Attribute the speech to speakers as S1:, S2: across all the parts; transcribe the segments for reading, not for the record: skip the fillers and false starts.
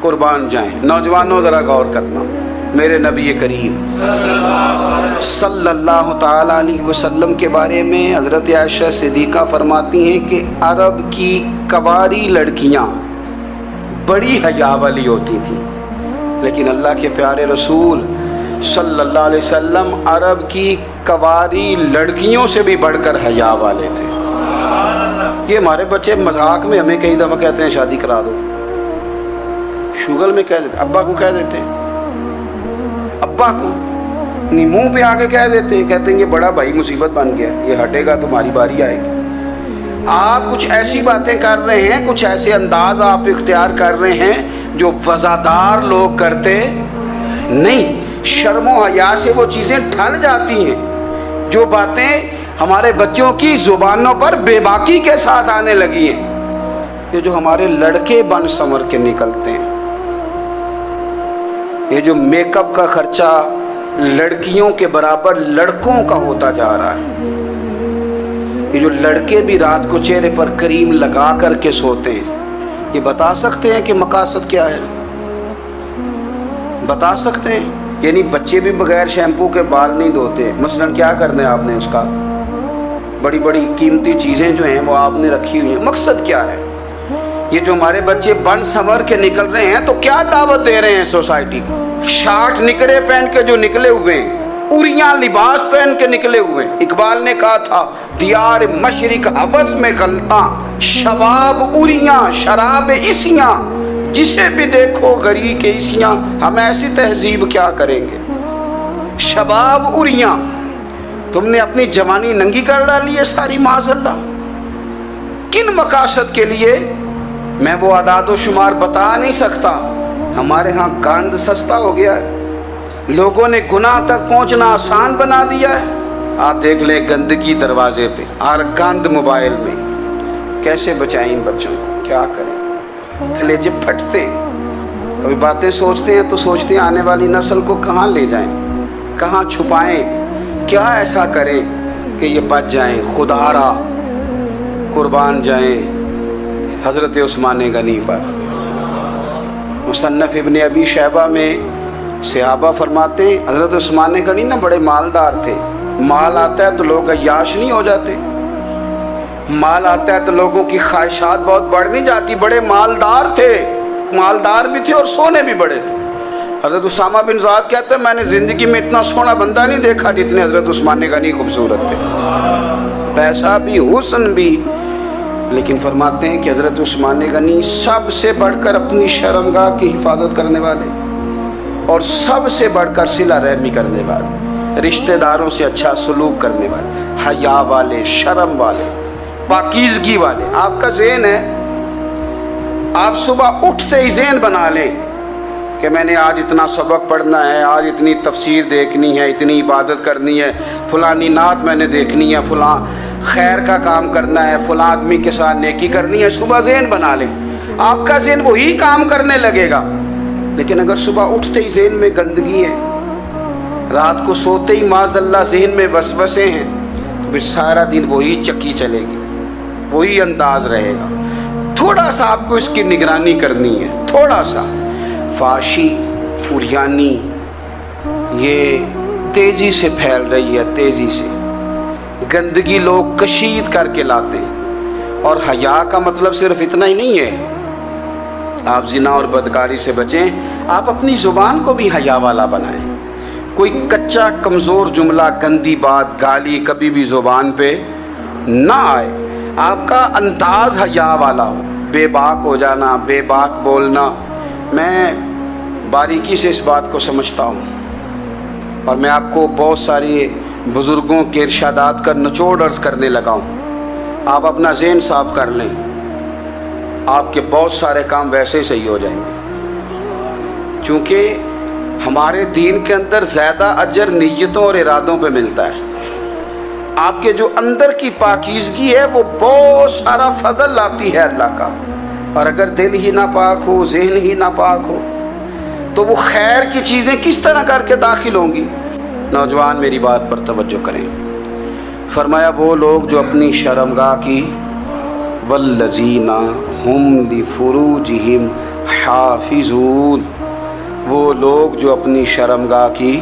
S1: قربان جائیں۔ نوجوانوں ذرا غور کرنا، میرے نبی کریم صلی اللہ تعالیٰ علیہ وسلم کے بارے میں حضرت عائشہ صدیقہ فرماتی ہیں کہ عرب کی کواری لڑکیاں بڑی حیا والی ہوتی تھیں، لیکن اللہ کے پیارے رسول صلی اللہ علیہ وسلم عرب کی کواری لڑکیوں سے بھی بڑھ کر حیا والے تھے۔ یہ ہمارے بچے مذاق میں ہمیں کئی دفعہ کہتے ہیں شادی کرا دو، شوگل میں کہہ دیتے، ابا کو کہہ دیتے ہیں، ابا کو نہیں منہ پہ آگے کہہ دیتے ہیں، کہتے ہیں یہ بڑا بھائی مصیبت بن گیا، یہ ہٹے گا تمہاری باری آئے گی۔ آپ کچھ ایسی باتیں کر رہے ہیں، کچھ ایسے انداز آپ اختیار کر رہے ہیں جو وزادار لوگ کرتے نہیں۔ شرم و حیا سے وہ چیزیں ٹھل جاتی ہیں، جو باتیں ہمارے بچوں کی زبانوں پر بے باکی کے ساتھ آنے لگی ہیں۔ یہ جو ہمارے لڑکے بن سنور کے نکلتے ہیں، یہ جو میک اپ کا خرچہ لڑکیوں کے برابر لڑکوں کا ہوتا جا رہا ہے، یہ جو لڑکے بھی رات کو چہرے پر کریم لگا کر کے سوتے ہیں، یہ بتا سکتے ہیں کہ مقاصد کیا ہے؟ بتا سکتے ہیں؟ یعنی بچے بھی بغیر شیمپو کے بال نہیں دھوتے، مثلاً کیا کرنا ہے آپ نے اس کا؟ بڑی بڑی قیمتی چیزیں جو ہیں وہ آپ نے رکھی ہوئی ہیں، مقصد کیا ہے؟ یہ جو ہمارے بچے بن سنور کے نکل رہے ہیں تو کیا دعوت دے رہے ہیں سوسائٹی کو؟ شارٹ نکڑے پہن کے جو نکلے ہوئے ہیں، اوریاں لباس پہن کے نکلے ہوئے ہیں۔ اقبال نے کہا تھا دیار مشرق حوث میں غلطاں، شباب اوریاں شراب عیسیاں، جسے بھی دیکھو غری کے عیسیاں، ہم ایسی تہذیب کیا کریں گے؟ شباب اوریاں، تم نے اپنی جوانی ننگی کر ڈالی ہے ساری، معاذ اللہ۔ کن مقاصد کے لیے؟ میں وہ اعداد و شمار بتا نہیں سکتا۔ ہمارے ہاں گند سستا ہو گیا ہے، لوگوں نے گناہ تک پہنچنا آسان بنا دیا ہے۔ آپ دیکھ لیں گندگی دروازے پہ اور گند موبائل میں، کیسے بچائیں ان بچوں کو؟ کیا کریں؟ کلیجے پھٹتے، کبھی باتیں سوچتے ہیں تو سوچتے ہیں آنے والی نسل کو کہاں لے جائیں، کہاں چھپائیں، کیا ایسا کریں کہ یہ بچ جائیں۔ خدا را قربان جائیں حضرت عثمان غنی پر۔ مصنف ابن ابی شیبہ میں صحابہ فرماتے ہیں حضرت عثمان غنی نا بڑے مالدار تھے۔ مال آتا ہے تو لوگ عیاش نہیں ہو جاتے، مال آتا ہے تو لوگوں کی خواہشات بہت بڑھ نہیں جاتی۔ بڑے مالدار تھے، مالدار بھی تھے اور سونے بھی بڑے تھے۔ حضرت اسامہ بن زید کہتے ہیں میں نے زندگی میں اتنا سونا بندہ نہیں دیکھا جتنے حضرت عثمان غنی خوبصورت تھے، پیسہ بھی حسن بھی۔ لیکن فرماتے ہیں کہ حضرت عثمان غنی سب سے بڑھ کر اپنی شرمگاہ کی حفاظت کرنے والے، اور سب سے بڑھ کر صلہ رحمی کرنے والے، رشتہ داروں سے اچھا سلوک کرنے والے، حیا والے، شرم والے، پاکیزگی والے۔ آپ کا ذہن ہے، آپ صبح اٹھتے ہی ذہن بنا لیں کہ میں نے آج اتنا سبق پڑھنا ہے، آج اتنی تفسیر دیکھنی ہے، اتنی عبادت کرنی ہے، فلانی نعت میں نے دیکھنی ہے، فلاں خیر کا کام کرنا ہے، فلاں آدمی کے ساتھ نیکی کرنی ہے۔ صبح ذہن بنا لیں، آپ کا ذہن وہی کام کرنے لگے گا۔ لیکن اگر صبح اٹھتے ہی ذہن میں گندگی ہے، رات کو سوتے ہی معاذ اللہ ذہن میں وسوسے ہیں، تو پھر سارا دن وہی چکی چلے گی، وہی انداز رہے گا۔ تھوڑا سا آپ کو اس کی نگرانی کرنی ہے، تھوڑا سا۔ فحاشی، عریانی یہ تیزی سے پھیل رہی ہے، تیزی سے گندگی لوگ کشید کر کے لاتے ہیں۔ اور حیا کا مطلب صرف اتنا ہی نہیں ہے آپ زنا اور بدکاری سے بچیں، آپ اپنی زبان کو بھی حیا والا بنائیں۔ کوئی کچا کمزور جملہ، گندی بات، گالی کبھی بھی زبان پہ نہ آئے، آپ کا انداز حیا والا ہو، بے باک ہو جانا، بے باک بولنا۔ میں باریکی سے اس بات کو سمجھتا ہوں، اور میں آپ کو بہت ساری بزرگوں کے ارشادات کا نچوڑ عرض کرنے لگا ہوں۔ آپ اپنا ذہن صاف کر لیں، آپ کے بہت سارے کام ویسے ہی صحیح ہو جائیں گے، چونکہ ہمارے دین کے اندر زیادہ اجر نیتوں اور ارادوں پہ ملتا ہے۔ آپ کے جو اندر کی پاکیزگی ہے وہ بہت سارا فضل لاتی ہے اللہ کا، اور اگر دل ہی نہ پاک ہو، ذہن ہی نہ پاک ہو، تو وہ خیر کی چیزیں کس طرح کر کے داخل ہوں گی؟ نوجوان میری بات پر توجہ کریں۔ فرمایا وہ لوگ جو اپنی شرمگاہ کی والذین ہم لفروجہم حافظون، وہ لوگ جو اپنی شرمگاہ کی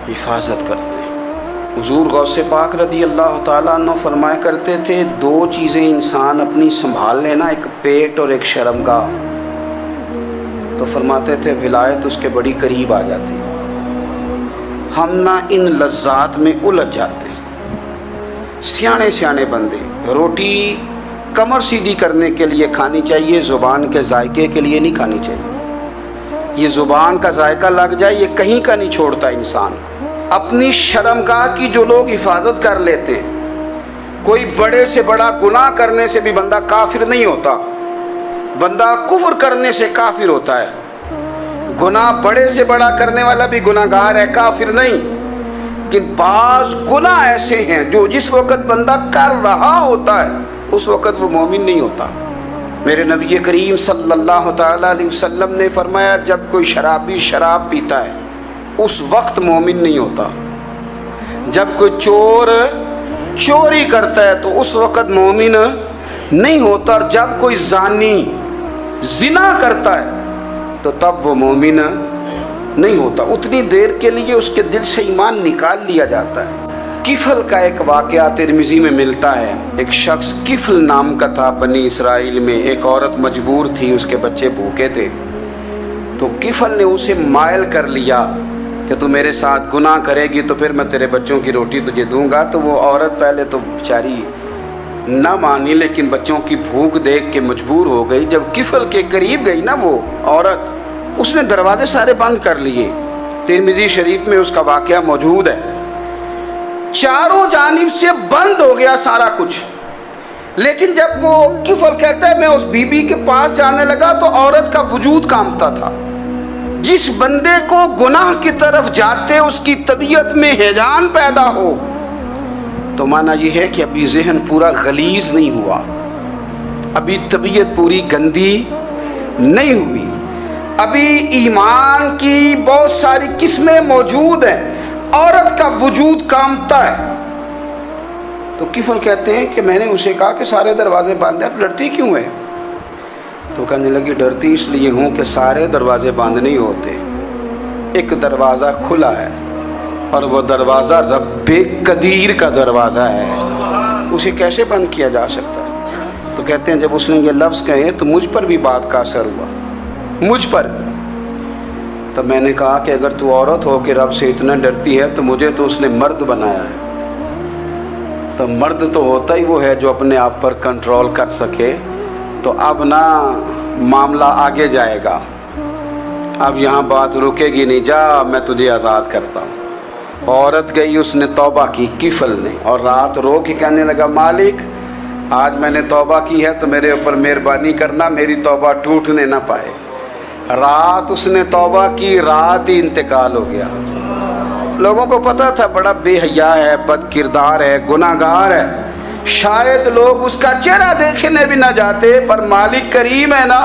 S1: حفاظت کرتے ہیں۔ حضور غوث پاک رضی اللہ تعالیٰ عنہ فرمایا کرتے تھے، دو چیزیں انسان اپنی سنبھال لینا، ایک پیٹ اور ایک شرمگاہ، تو فرماتے تھے ولایت اس کے بڑی قریب آ جاتی۔ ہم نہ ان لذات میں الجھ جاتے ہیں۔ سیانے سیانے بندے، روٹی کمر سیدھی کرنے کے لیے کھانی چاہیے، زبان کے ذائقے کے لیے نہیں کھانی چاہیے۔ یہ زبان کا ذائقہ لگ جائے یہ کہیں کا نہیں چھوڑتا انسان۔ اپنی شرمگاہ کی جو لوگ حفاظت کر لیتے ہیں، کوئی بڑے سے بڑا گناہ کرنے سے بھی بندہ کافر نہیں ہوتا، بندہ کفر کرنے سے کافر ہوتا ہے۔ گناہ بڑے سے بڑا کرنے والا بھی گناہ گار ہے، کافر نہیں۔ لیکن بعض گناہ ایسے ہیں جو جس وقت بندہ کر رہا ہوتا ہے اس وقت وہ مومن نہیں ہوتا۔ میرے نبی کریم صلی اللہ تعالیٰ علیہ وسلم نے فرمایا، جب کوئی شرابی شراب پیتا ہے اس وقت مومن نہیں ہوتا۔ جب کوئی چور چوری کرتا ہے تو اس وقت مومن نہیں ہوتا، اور جب کوئی زانی زنا کرتا ہے تو تب وہ مومن نہیں ہوتا۔ اتنی دیر کے لیے اس کے دل سے ایمان نکال لیا جاتا ہے۔ کفل کا ایک واقعہ ترمذی میں ملتا ہے۔ ایک شخص کفل نام کا تھا بنی اسرائیل میں، ایک عورت مجبور تھی، اس کے بچے بھوکے تھے، تو کفل نے اسے مائل کر لیا کہ تو میرے ساتھ گناہ کرے گی تو پھر میں تیرے بچوں کی روٹی تجھے دوں گا۔ تو وہ عورت پہلے تو بیچاری نہ مانی، لیکن بچوں کی بھوک دیکھ کے مجبور ہو گئی۔ جب کفل کے قریب گئی نا وہ عورت، اس نے دروازے سارے بند کر لیے۔ ترمذی شریف میں اس کا واقعہ موجود ہے۔ چاروں جانب سے بند ہو گیا سارا کچھ، لیکن جب وہ کفل کہتا ہے میں اس بی بی کے پاس جانے لگا تو عورت کا وجود کانپتا تھا۔ جس بندے کو گناہ کی طرف جاتے اس کی طبیعت میں ہیجان پیدا ہو تو معنی یہ ہے کہ ابھی ذہن پورا غلیظ نہیں ہوا، ابھی طبیعت پوری گندی نہیں ہوئی، ابھی ایمان کی بہت ساری قسمیں موجود ہیں، عورت کا وجود کانپتا ہے۔ تو کفل کہتے ہیں کہ میں نے اسے کہا کہ سارے دروازے بند ہیں، ڈرتی کیوں ہے؟ تو کہنے لگی ڈرتی اس لیے ہوں کہ سارے دروازے بند نہیں ہوتے، ایک دروازہ کھلا ہے اور وہ دروازہ رب قدیر کا دروازہ ہے، اسے کیسے بند کیا جا سکتا؟ تو کہتے ہیں جب اس نے یہ لفظ کہے تو مجھ پر بھی بات کا اثر ہوا، مجھ پر۔ تب میں نے کہا کہ اگر تو عورت ہو کے رب سے اتنا ڈرتی ہے تو مجھے تو اس نے مرد بنایا ہے، تو مرد تو ہوتا ہی وہ ہے جو اپنے آپ پر کنٹرول کر سکے۔ تو اب نہ معاملہ آگے جائے گا، اب یہاں بات رکے گی نہیں، جا میں تجھے آزاد کرتا ہوں۔ عورت گئی، اس نے توبہ کی کفل نے، اور رات رو کے کہنے لگا مالک آج میں نے توبہ کی ہے تو میرے اوپر مہربانی کرنا، میری توبہ ٹوٹنے نہ پائے۔ رات اس نے توبہ کی، رات ہی انتقال ہو گیا۔ لوگوں کو پتا تھا بڑا بے حیا ہے، بد کردار ہے، گناہ گار ہے، شاید لوگ اس کا چہرہ دیکھنے بھی نہ جاتے، پر مالک کریم ہے نا۔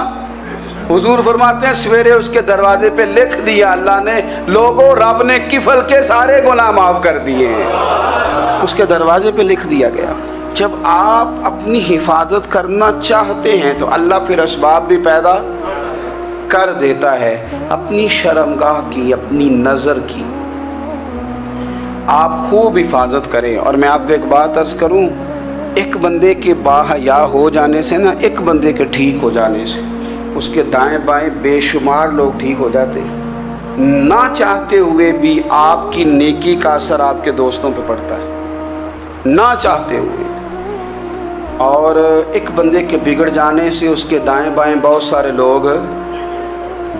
S1: حضور فرماتے ہیں سویرے اس کے دروازے پہ لکھ دیا اللہ نے، لوگوں رب نے کفل کے سارے گناہ معاف کر دیے ہیں، اس کے دروازے پہ لکھ دیا گیا۔ جب آپ اپنی حفاظت کرنا چاہتے ہیں تو اللہ پھر اسباب بھی پیدا کر دیتا ہے۔ اپنی شرمگاہ کی، اپنی نظر کی آپ خوب حفاظت کریں۔ اور میں آپ کو ایک بات عرض کروں، ایک بندے کے باحیا ہو جانے سے نا، ایک بندے کے ٹھیک ہو جانے سے اس کے دائیں بائیں بے شمار لوگ ٹھیک ہو جاتے ہیں۔ نہ چاہتے ہوئے بھی آپ کی نیکی کا اثر آپ کے دوستوں پہ پڑتا ہے، نہ چاہتے ہوئے۔ اور ایک بندے کے بگڑ جانے سے اس کے دائیں بائیں بہت سارے لوگ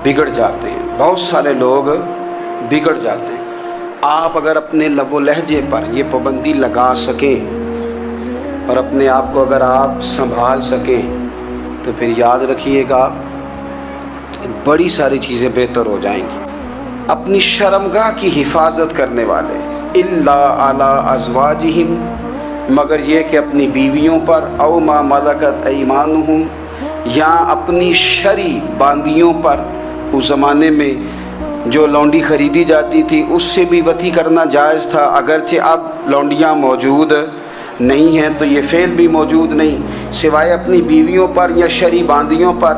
S1: بگڑ جاتے ہیں، بہت سارے لوگ بگڑ جاتے ہیں۔ آپ اگر اپنے لب و لہجے پر یہ پابندی لگا سکیں اور اپنے آپ کو اگر آپ سنبھال سکیں تو پھر یاد رکھیے گا بڑی ساری چیزیں بہتر ہو جائیں گی۔ اپنی شرمگاہ کی حفاظت کرنے والے الا علی ازواجہم، مگر یہ کہ اپنی بیویوں پر، او ما ملکت ایمانہم، یا اپنی شرعی باندیوں پر۔ اس زمانے میں جو لونڈی خریدی جاتی تھی اس سے بھی وطی کرنا جائز تھا، اگرچہ اب لونڈیاں موجود نہیں ہیں تو یہ فعل بھی موجود نہیں، سوائے اپنی بیویوں پر یا شرعی باندیوں پر۔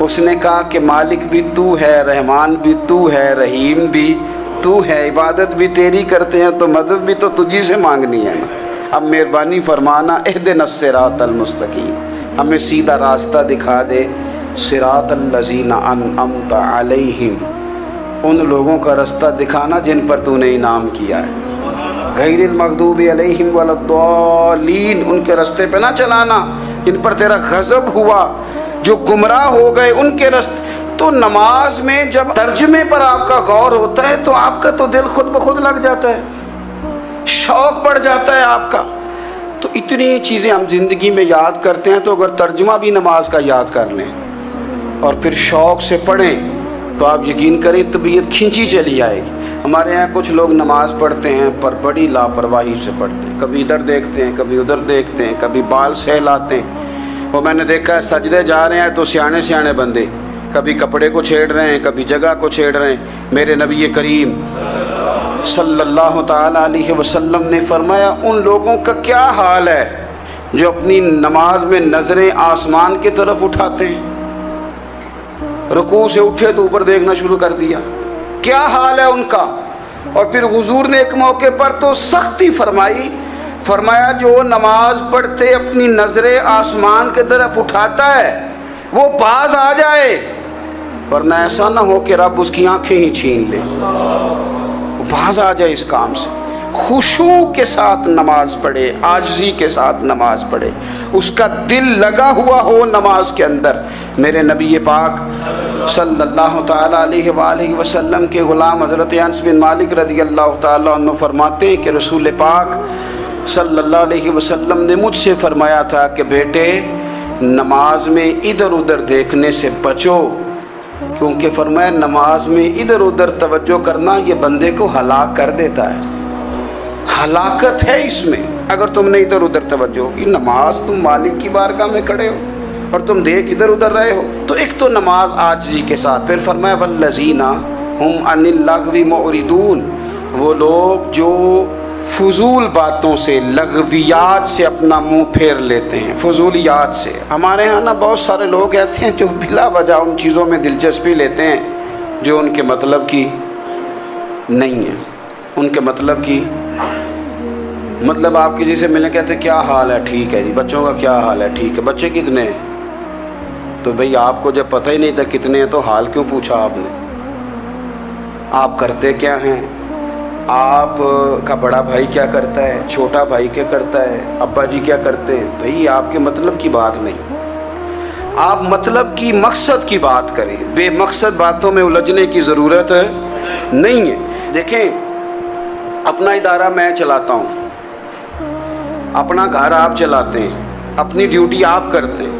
S1: اس نے کہا کہ مالک بھی تو ہے, رحمان بھی تو ہے, رحیم بھی تو ہے, عبادت بھی تیری کرتے ہیں تو مدد بھی تو تجھی سے مانگنی ہے نا. اب مہربانی فرمانا اہدنا الصراط المستقیم, ہمیں سیدھا راستہ دکھا دے. صراط الذین انعمت علیہم, ان لوگوں کا راستہ دکھانا جن پر تو نے انعام کیا ہے. غیر المغضوب علیہم ولا الضالین, ان کے راستے پہ نہ چلانا جن پر تیرا غضب ہوا, جو گمراہ ہو گئے ان کے راستے. تو نماز میں جب ترجمے پر آپ کا غور ہوتا ہے تو آپ کا تو دل خود بخود لگ جاتا ہے, شوق بڑھ جاتا ہے آپ کا. تو اتنی چیزیں ہم زندگی میں یاد کرتے ہیں, تو اگر ترجمہ بھی نماز کا یاد کر لیں اور پھر شوق سے پڑھیں تو آپ یقین کریں طبیعت کھینچی چلی آئے گی. ہمارے یہاں کچھ لوگ نماز پڑھتے ہیں پر بڑی لاپرواہی سے پڑھتے ہیں, کبھی ادھر دیکھتے ہیں, کبھی ادھر دیکھتے ہیں, کبھی بال سہلاتے ہیں. وہ میں نے دیکھا ہے سجدے جا رہے ہیں تو سیانے بندے کبھی کپڑے کو چھیڑ رہے ہیں, کبھی جگہ کو چھیڑ رہے ہیں. میرے نبی کریم صلی اللہ تعالی علیہ وسلم نے فرمایا ان لوگوں کا کیا حال ہے جو اپنی نماز میں نظریں آسمان کی طرف اٹھاتے ہیں, رکوع سے اٹھے تو اوپر دیکھنا شروع کر دیا, کیا حال ہے ان کا. اور پھر حضور نے ایک موقع پر تو سختی فرمایا جو نماز پڑھتے اپنی نظریں آسمان کی طرف اٹھاتا ہے وہ باز آ جائے, ورنہ ایسا نہ ہو کہ رب اس کی آنکھیں ہی چھین لے. وہ باز آ جائے اس کام سے. خشوع کے ساتھ نماز پڑھے, عاجزی کے ساتھ نماز پڑھے, اس کا دل لگا ہوا ہو نماز کے اندر. میرے نبی پاک صلی اللہ تعالی علیہ وآلہ وسلم کے غلام حضرت انس بن مالک رضی اللہ تعالی عنہ فرماتے ہیں کہ رسول پاک صلی اللہ علیہ وسلم نے مجھ سے فرمایا تھا کہ بیٹے نماز میں ادھر ادھر دیکھنے سے بچو, کیونکہ فرمایا نماز میں ادھر ادھر توجہ کرنا یہ بندے کو ہلاک کر دیتا ہے. ہلاکت ہے اس میں اگر تم نے ادھر ادھر توجہ ہوگی. نماز تم مالک کی بارگاہ میں کھڑے ہو اور تم دیکھ ادھر ادھر رہے ہو. تو ایک تو نماز عاجزی کے ساتھ, پھر فرمایا والذین ہم عن اللغو معرضون, وہ لوگ جو فضول باتوں سے, لغویات سے اپنا منہ پھیر لیتے ہیں, فضولیات سے. ہمارے ہاں نا بہت سارے لوگ ایسے ہیں جو بلا وجہ ان چیزوں میں دلچسپی لیتے ہیں جو ان کے مطلب کی نہیں ہے. ان کے مطلب کی آپ کسی سے ملیں کہتے ہیں کیا حال ہے, ٹھیک ہے جی. بچوں کا کیا حال ہے, ٹھیک ہے. بچے کتنے ہیں؟ تو بھئی آپ کو جب پتہ ہی نہیں تھا کتنے ہیں تو حال کیوں پوچھا آپ نے؟ آپ کرتے کیا ہیں؟ آپ کا بڑا بھائی کیا کرتا ہے, چھوٹا بھائی کیا کرتا ہے, ابا جی کیا کرتے ہیں؟ بھئی آپ کے مطلب کی بات نہیں. آپ مطلب کی, مقصد کی بات کریں. بے مقصد باتوں میں الجھنے کی ضرورت نہیں ہے. دیکھیں اپنا ادارہ میں چلاتا ہوں, اپنا گھر آپ چلاتے ہیں, اپنی ڈیوٹی آپ کرتے ہیں.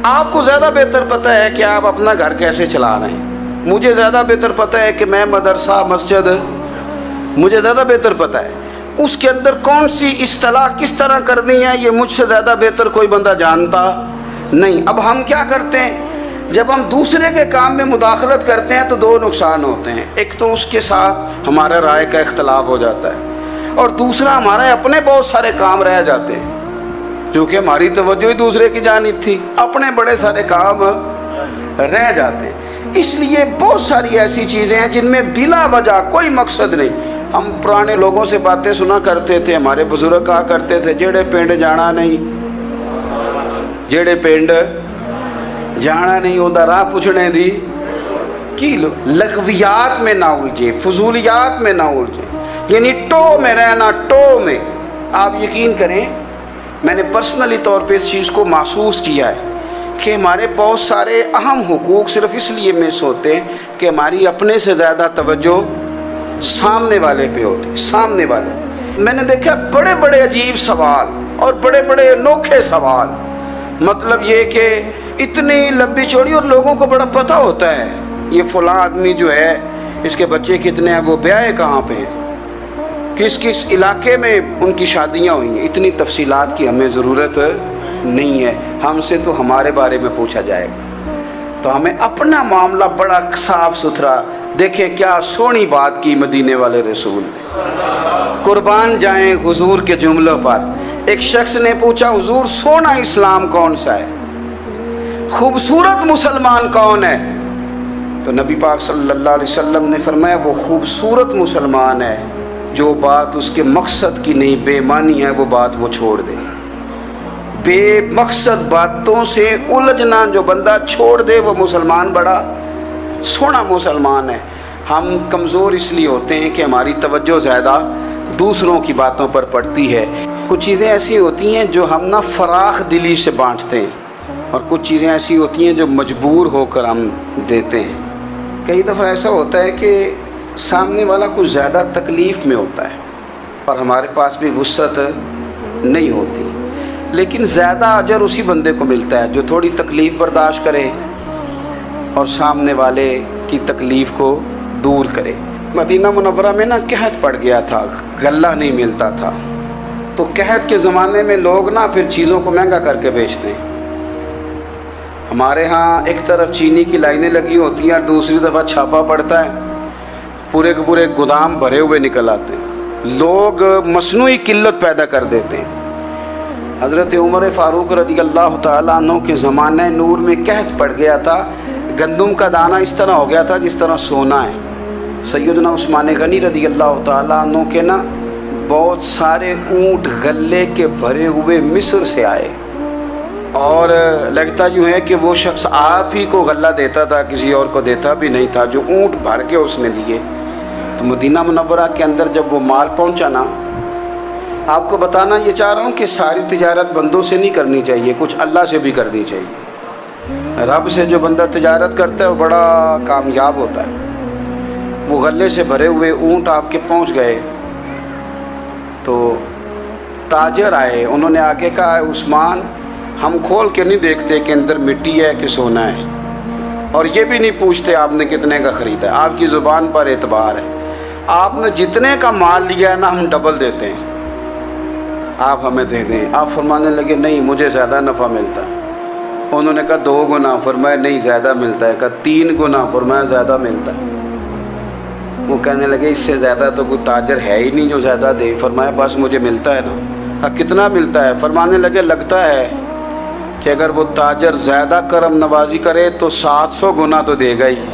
S1: آپ کو زیادہ بہتر پتہ ہے کہ آپ اپنا گھر کیسے چلا رہے ہیں. مجھے زیادہ بہتر پتہ ہے کہ میں مدرسہ, مسجد, مجھے زیادہ بہتر پتہ ہے اس کے اندر کون سی اصطلاح کس طرح کرنی ہے. یہ مجھ سے زیادہ بہتر کوئی بندہ جانتا نہیں. اب ہم کیا کرتے ہیں, جب ہم دوسرے کے کام میں مداخلت کرتے ہیں تو دو نقصان ہوتے ہیں. ایک تو اس کے ساتھ ہمارا رائے کا اختلاف ہو جاتا ہے, اور دوسرا ہمارے اپنے بہت سارے کام رہ جاتے ہیں کیونکہ ہماری توجہ ہی دوسرے کی جانب تھی. اپنے بڑے سارے کام رہ جاتے ہیں. اس لیے بہت ساری ایسی چیزیں ہیں جن میں بلا وجہ کوئی مقصد نہیں. ہم پرانے لوگوں سے باتیں سنا کرتے تھے, ہمارے بزرگ کہا کرتے تھے جیڑے پنڈ جانا نہیں, جیڑے پنڈ جانا نہیں ہوتا راہ پوچھنے دی کی. لغویات میں نہ الجھے, فضولیات میں نہ الجھے, یعنی ٹو میں رہنا, ٹو میں. آپ یقین کریں میں نے پرسنلی طور پہ اس چیز کو محسوس کیا ہے کہ ہمارے بہت سارے اہم حقوق صرف اس لیے مس ہوتے ہیں کہ ہماری اپنے سے زیادہ توجہ سامنے والے پہ ہوتی. سامنے والے میں نے دیکھا بڑے بڑے عجیب سوال اور بڑے بڑے انوکھے سوال, مطلب یہ کہ اتنی لمبی چوڑی, اور لوگوں کو بڑا پتہ ہوتا ہے یہ فلاں آدمی جو ہے اس کے بچے کتنے ہیں, وہ بیاہ کہاں پہ ہیں, کس کس علاقے میں ان کی شادیاں ہوئی ہیں. اتنی تفصیلات کی ہمیں ضرورت نہیں ہے. ہم سے تو ہمارے بارے میں پوچھا جائے گا تو ہمیں اپنا معاملہ بڑا صاف ستھرا. دیکھیں کیا سونی بات کی مدینے والے رسول نے, قربان جائیں حضور کے جملوں پر. ایک شخص نے پوچھا حضور سونا اسلام کون سا ہے، خوبصورت مسلمان کون ہے؟ تو نبی پاک صلی اللہ علیہ وسلم نے فرمایا وہ خوبصورت مسلمان ہے جو بات اس کے مقصد کی نہیں، بے معنی ہے وہ بات وہ چھوڑ دے، بے مقصد باتوں سے الجھنا جو بندہ چھوڑ دے وہ مسلمان بڑا سونا مسلمان ہے۔ ہم کمزور اس لیے ہوتے ہیں کہ ہماری توجہ زیادہ دوسروں کی باتوں پر پڑتی ہے۔ کچھ چیزیں ایسی ہوتی ہیں جو ہم نہ فراخ دلی سے بانٹتے ہیں، اور کچھ چیزیں ایسی ہوتی ہیں جو مجبور ہو کر ہم دیتے ہیں۔ کئی دفعہ ایسا ہوتا ہے کہ سامنے والا کچھ زیادہ تکلیف میں ہوتا ہے اور ہمارے پاس بھی وسعت نہیں ہوتی، لیکن زیادہ اجر اسی بندے کو ملتا ہے جو تھوڑی تکلیف برداشت کرے اور سامنے والے کی تکلیف کو دور کرے۔ مدینہ منورہ میں نا قحط پڑ گیا تھا، غلہ نہیں ملتا تھا، تو قحط کے زمانے میں لوگ نا پھر چیزوں کو مہنگا کر کے بیچتے ہیں۔ ہمارے ہاں ایک طرف چینی کی لائنیں لگی ہوتی ہیں اور دوسری دفعہ چھاپا پڑتا ہے، پورے کے پورے گودام بھرے ہوئے نکل آتے ہیں، لوگ مصنوعی قلت پیدا کر دیتے ہیں۔ حضرت عمر فاروق رضی اللہ تعالیٰ عنہ کے زمانہ نور میں قحط پڑ گیا تھا، گندم کا دانہ اس طرح ہو گیا تھا جس طرح سونا ہے۔ سیدنا عثمان غنی رضی اللہ تعالیٰ عنہ کے نا بہت سارے اونٹ غلے کے بھرے ہوئے مصر سے آئے، اور لگتا یوں ہے کہ وہ شخص آپ ہی کو غلہ دیتا تھا، کسی اور کو دیتا بھی نہیں تھا، جو اونٹ بھر کے اس نے لیے۔ تو مدینہ منورہ کے اندر جب وہ مال پہنچا نا، آپ کو بتانا یہ چاہ رہا ہوں کہ ساری تجارت بندوں سے نہیں کرنی چاہیے، کچھ اللہ سے بھی کرنی چاہیے۔ رب سے جو بندہ تجارت کرتا ہے وہ بڑا کامیاب ہوتا ہے۔ وہ غلے سے بھرے ہوئے اونٹ آپ کے پہنچ گئے تو تاجر آئے، انہوں نے آگے کہا عثمان ہم کھول کے نہیں دیکھتے کہ اندر مٹی ہے کہ سونا ہے، اور یہ بھی نہیں پوچھتے آپ نے کتنے کا خریدا ہے، آپ کی زبان پر اعتبار ہے، آپ نے جتنے کا مال لیا ہے نا ہم ڈبل دیتے ہیں، آپ ہمیں دے دیں۔ آپ فرمانے لگے نہیں مجھے زیادہ نفع ملتا ہے۔ انہوں نے کہا 2 گنا، فرمایا نہیں زیادہ ملتا ہے، کہا 3 گنا، فرمایا زیادہ ملتا ہے۔ وہ کہنے لگے اس سے زیادہ تو کوئی تاجر ہے ہی نہیں جو زیادہ دے۔ فرمایا بس مجھے ملتا ہے نا۔ کہا کتنا ملتا ہے؟ فرمانے لگے لگتا ہے کہ اگر وہ تاجر زیادہ کرم نوازی کرے تو 700 گنا تو دے گا ہی،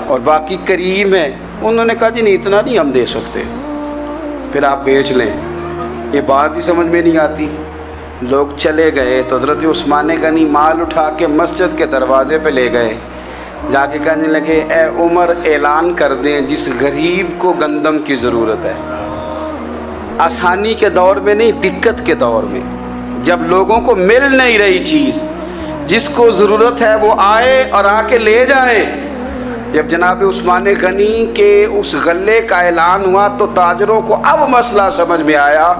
S1: اور باقی کریم ہے۔ انہوں نے کہا جی نہیں اتنا نہیں ہم دے سکتے، پھر آپ بیچ لیں۔ یہ بات ہی سمجھ میں نہیں آتی۔ لوگ چلے گئے تو حضرت عثمان غنی مال اٹھا کے مسجد کے دروازے پہ لے گئے، جا کے کہنے لگے اے عمر اعلان کر دیں جس غریب کو گندم کی ضرورت ہے، آسانی کے دور میں نہیں دقت کے دور میں، جب لوگوں کو مل نہیں رہی چیز، جس کو ضرورت ہے وہ آئے اور آ کے لے جائے۔ جب جناب عثمان غنی کے اس غلے کا اعلان ہوا تو تاجروں کو اب مسئلہ سمجھ میں آیا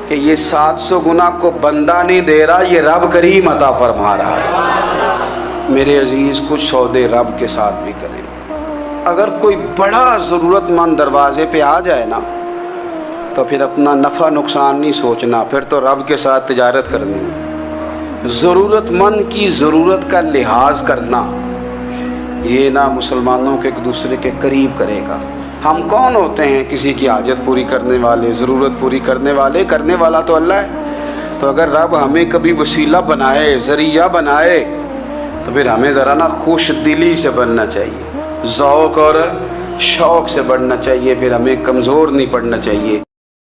S1: کہ یہ 700 گنا کو بندہ نہیں دے رہا، یہ رب کریم عطا فرما رہا ہے۔ میرے عزیز کچھ سودے رب کے ساتھ بھی کریں۔ اگر کوئی بڑا ضرورت مند دروازے پہ آ جائے نا تو پھر اپنا نفع نقصان نہیں سوچنا، پھر تو رب کے ساتھ تجارت کرنی ہے۔ ضرورت مند کی ضرورت کا لحاظ کرنا یہ نہ مسلمانوں کے ایک دوسرے کے قریب کرے گا۔ ہم کون ہوتے ہیں کسی کی حاجت پوری کرنے والے، ضرورت پوری کرنے والے؟ کرنے والا تو اللہ ہے۔ تو اگر رب ہمیں کبھی وسیلہ بنائے، ذریعہ بنائے، تو پھر ہمیں ذرا نا خوش دلی سے بننا چاہیے، ذوق اور شوق سے بڑھنا چاہیے، پھر ہمیں کمزور نہیں پڑنا چاہیے۔